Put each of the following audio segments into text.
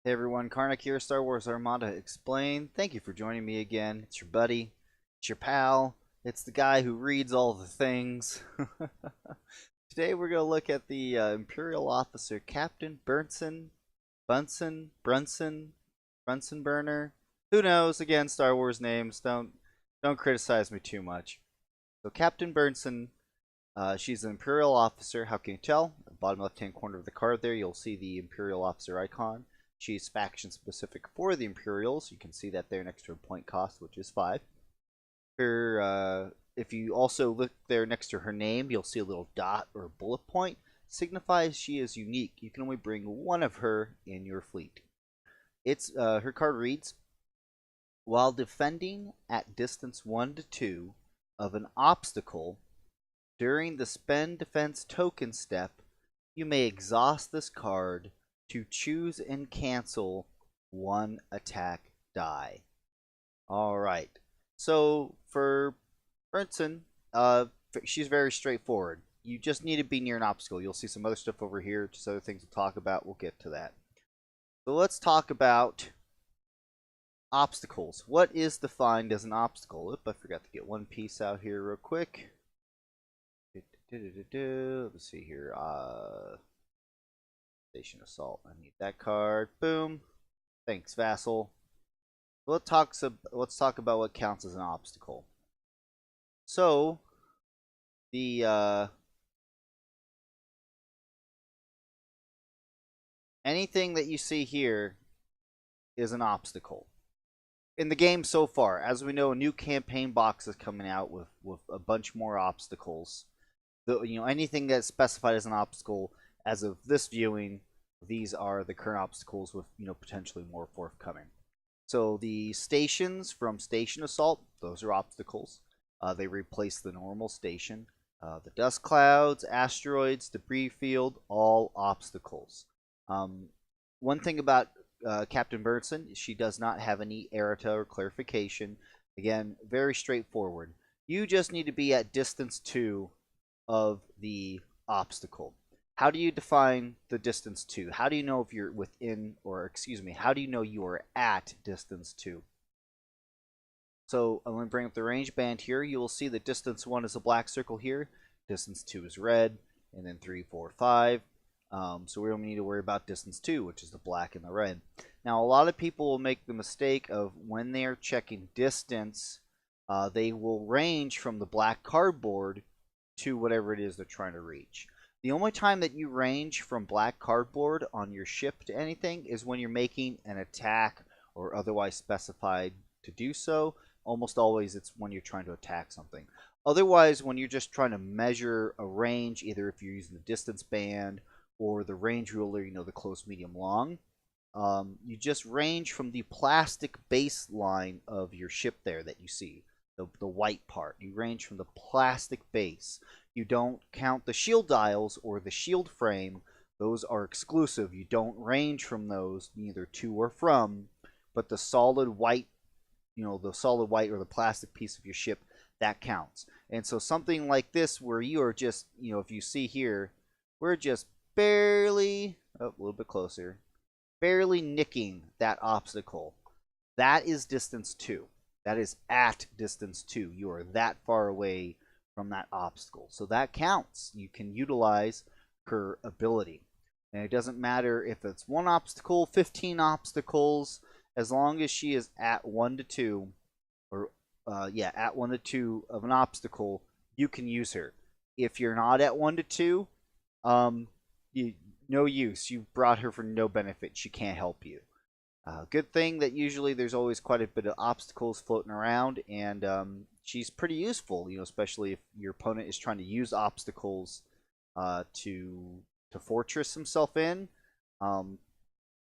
Hey everyone, Karnak here, Star Wars Armada Explained. Thank you for joining me again. It's your buddy, it's your pal, it's the guy who reads all the things. Today we're going to look at the Imperial officer Captain Brunson Burner. Who knows? Again, Star Wars names. Don't criticize me too much. So Captain Brunson, she's an Imperial officer. How can you tell? At the bottom left-hand corner of the card there, you'll see the Imperial officer icon. She's faction specific for the Imperials. You can see that there next to her point cost, which is 5. If you also look there next to her name, you'll see a little dot or bullet point. Signifies she is unique. You can only bring one of her in your fleet. Her card reads, while defending at distance 1 to 2 of an obstacle during the spend defense token step, you may exhaust this card to choose and cancel one attack die. Alright, so for Brunson, she's very straightforward. You just need to be near an obstacle. You'll see some other stuff over here, just other things to talk about. We'll get to that. So let's talk about obstacles. What is defined as an obstacle? Oop, I forgot to get one piece out here real quick. Let's see here. Station Assault. I need that card. Boom. Thanks, Vassal. Let's talk about what counts as an obstacle. So, the anything that you see here is an obstacle. In the game so far, as we know, a new campaign box is coming out with a bunch more obstacles. Anything that's specified as an obstacle, as of this viewing, these are the current obstacles with potentially more forthcoming. So the stations from Station Assault, those are obstacles. They replace the normal station. The dust clouds, asteroids, debris field, all obstacles. One thing about Captain Brunson, she does not have any errata or clarification. Again, very straightforward. You just need to be at distance 2 of the obstacle. How do you define the distance 2? How do you know if you're within, or excuse me, how do you know you are at distance 2? So I'm going to bring up the range band here. You will see that distance 1 is a black circle here. Distance 2 is red, and then 3, 4, 5. So we don't need to worry about distance 2, which is the black and the red. Now, a lot of people will make the mistake of when they are checking distance, they will range from the black cardboard to whatever it is they're trying to reach. The only time that you range from black cardboard on your ship to anything is when you're making an attack or otherwise specified to do so. Almost always it's when you're trying to attack something. Otherwise, when you're just trying to measure a range, either if you're using the distance band or the range ruler, the close, medium, long, you just range from the plastic baseline of your ship there that you see. The white part. You range from the plastic base. You don't count the shield dials or the shield frame. Those are exclusive. You don't range from those, neither to or from, but the solid white, the solid white or the plastic piece of your ship, that counts. And so something like this where you are just, if you see here, we're just barely, a little bit closer, barely nicking that obstacle. That is distance 2. That is at distance 2. You are that far away from that obstacle. So that counts. You can utilize her ability. And it doesn't matter if it's 1 obstacle, 15 obstacles, as long as she is at 1 to 2, or at 1 to 2 of an obstacle, you can use her. If you're not at 1 to 2, no use. You brought her for no benefit. She can't help you. Good thing that usually there's always quite a bit of obstacles floating around, and she's pretty useful, especially if your opponent is trying to use obstacles to fortress himself in.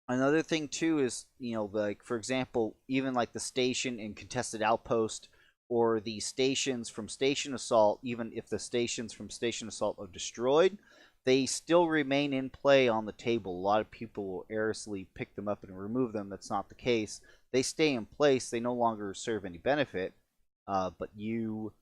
Another thing too is, like for example, even like the station in Contested Outpost, or the stations from Station Assault, even if the stations from Station Assault are destroyed, they still remain in play on the table. A lot of people will erroneously pick them up and remove them. That's not the case. They stay in place. They no longer serve any benefit, but you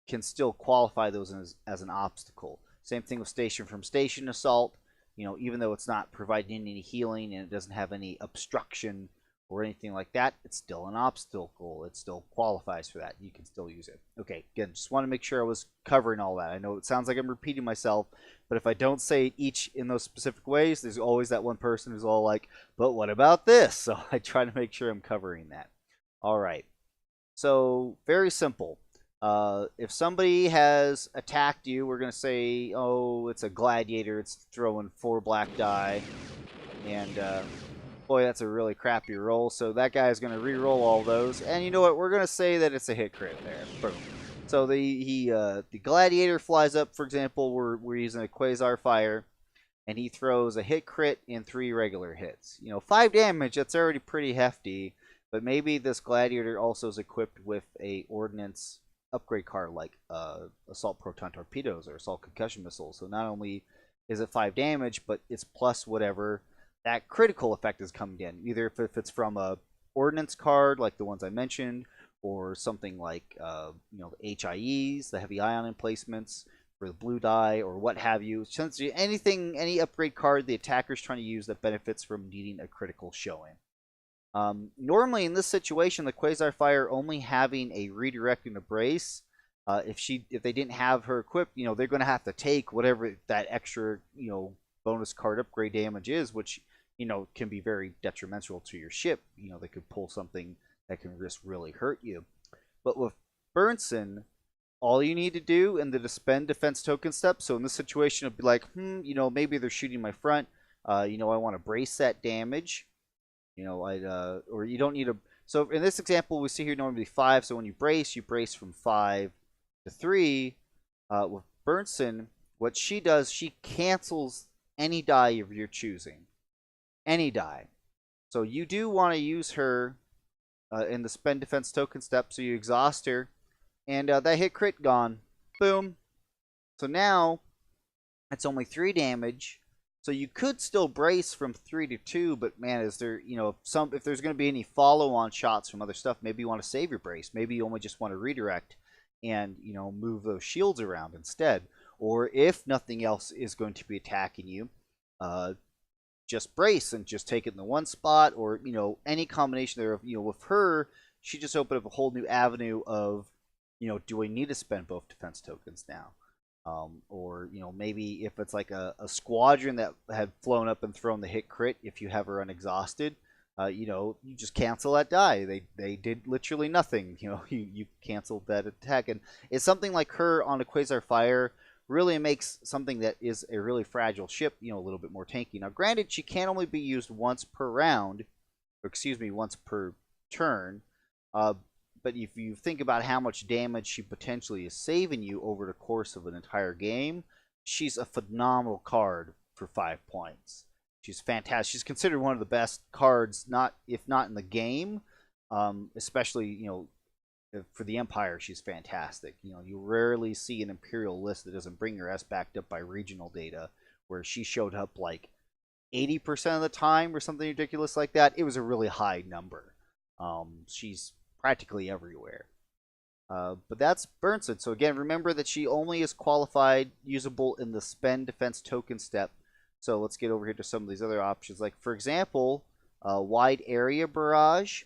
can still qualify those as an obstacle. Same thing with Station from Station Assault. You know, even though it's not providing any healing and it doesn't have any obstruction or anything like that, it's still an obstacle. It still qualifies for that. You can still use it. Okay, again, just want to make sure I was covering all that. I know it sounds like I'm repeating myself, but if I don't say it each in those specific ways, there's always that one person who's all like, but what about this? So I try to make sure I'm covering that. All right. So very simple. If somebody has attacked you, we're going to say, oh, it's a gladiator. It's throwing 4 black die. And boy, that's a really crappy roll. So that guy is going to re-roll all those. And you know what? We're going to say that it's a hit crit there. Boom. So the gladiator flies up, for example. We're using a quasar fire. And he throws a hit crit and 3 regular hits. You know, 5 damage, that's already pretty hefty. But maybe this gladiator also is equipped with a ordnance upgrade card like assault proton torpedoes or assault concussion missiles. So not only is it 5 damage, but it's plus whatever that critical effect is coming in. Either if it's from a ordnance card like the ones I mentioned, or something like you know, the HIEs, the heavy ion emplacements, or the blue die, or what have you. Essentially anything, any upgrade card the attacker's trying to use that benefits from needing a critical showing. Normally in this situation, the Quasar Fire only having a redirect and a brace, if they didn't have her equipped, you know, they're going to have to take whatever that extra, you know, bonus card upgrade damage is, which, you know, can be very detrimental to your ship. You know, they could pull something that can just really hurt you. But with Brunson, all you need to do in the spend defense token step, so in this situation, it'd be like, you know, maybe they're shooting my front. You know, I want to brace that damage. You know, or you don't need a. So in this example, we see here normally 5. So when you brace from 5 to 3. With Brunson, what she does, she cancels any die of your choosing, any die. So you do want to use her in the spend defense token step. So you exhaust her, and that hit crit gone. Boom. So now it's only 3 damage. So you could still brace from 3 to 2, but man, is there, you know, if there's going to be any follow-on shots from other stuff, maybe you want to save your brace. Maybe you only just want to redirect and, you know, move those shields around instead. Or if nothing else is going to be attacking you, just brace and just take it in the one spot, or, you know, any combination there. You know, with her, she just opened up a whole new avenue of, you know, do I need to spend both defense tokens now? Or, you know, maybe if it's like a squadron that had flown up and thrown the hit crit, if you have her unexhausted, you know, you just cancel that die. They did literally nothing. You know, you canceled that attack. And it's something like her on a Quasar Fire really makes something that is a really fragile ship, you know, a little bit more tanky. Now, granted, she can only be used once per round, or excuse me, once per turn. But if you think about how much damage she potentially is saving you over the course of an entire game, she's a phenomenal card for 5 points. She's fantastic. She's considered one of the best cards, if not in the game, especially, you know, for the Empire. She's fantastic. You know, you rarely see an Imperial list that doesn't bring her S backed up by regional data, where she showed up like 80% of the time or something ridiculous like that. It was a really high number. She's practically everywhere. But that's Brunson. So again, remember that she only is qualified, usable in the spend defense token step. So let's get over here to some of these other options. Like, for example, wide area barrage.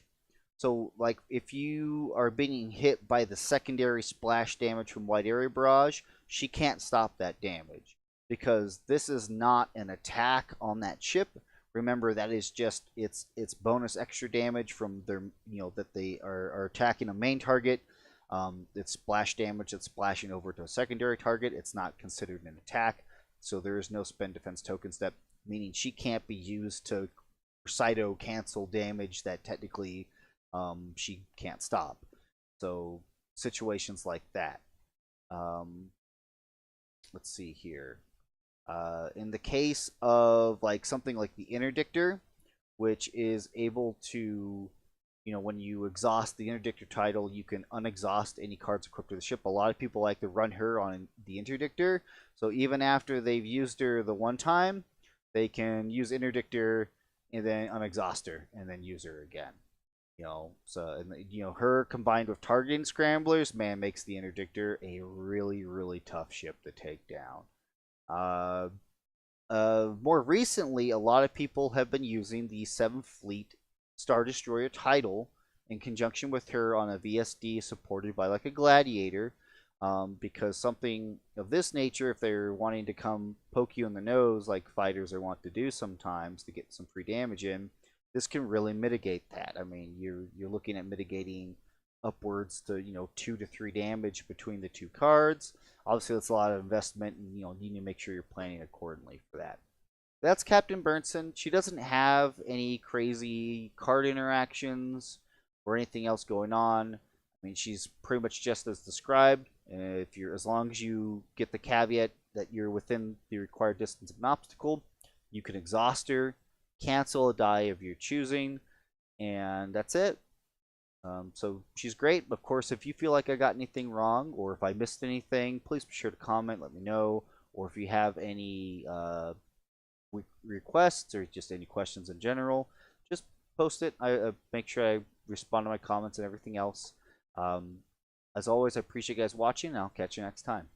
So, like, if you are being hit by the secondary splash damage from wide area barrage, she can't stop that damage, because this is not an attack on that ship. Remember, that is just it's bonus extra damage from their, you know, that they are attacking a main target. It's splash damage that's splashing over to a secondary target. It's not considered an attack, so there is no spend defense token step, meaning she can't be used to cyto cancel damage that technically she can't stop. So situations like that. Let's see here. In the case of like something like the interdictor, which is able to, you know, when you exhaust the interdictor title, you can unexhaust any cards equipped to the ship. A lot of people like to run her on the interdictor, so even after they've used her the one time, they can use interdictor and then unexhaust her and then use her again. You know, so, and you know, her combined with targeting scramblers, man, makes the interdictor a really, really tough ship to take down. More recently, a lot of people have been using the 7th Fleet Star Destroyer title in conjunction with her on a VSD supported by like a gladiator, because something of this nature, if they're wanting to come poke you in the nose like fighters are wont to do sometimes to get some free damage in, this can really mitigate that. I mean, you're looking at mitigating upwards to 2 to 3 damage between the two cards. Obviously, that's a lot of investment, and you need to make sure you're planning accordingly for that. That's Captain Brunson. She doesn't have any crazy card interactions or anything else going on. I mean, she's pretty much just as described. If you're, as long as you get the caveat that you're within the required distance of an obstacle, you can exhaust her, cancel a die of your choosing, and that's it. So she's great. Of course, if you feel like I got anything wrong or if I missed anything, please be sure to comment, let me know. Or if you have any requests or just any questions in general, just post it. I make sure I respond to my comments and everything else. As always, I appreciate you guys watching, and I'll catch you next time.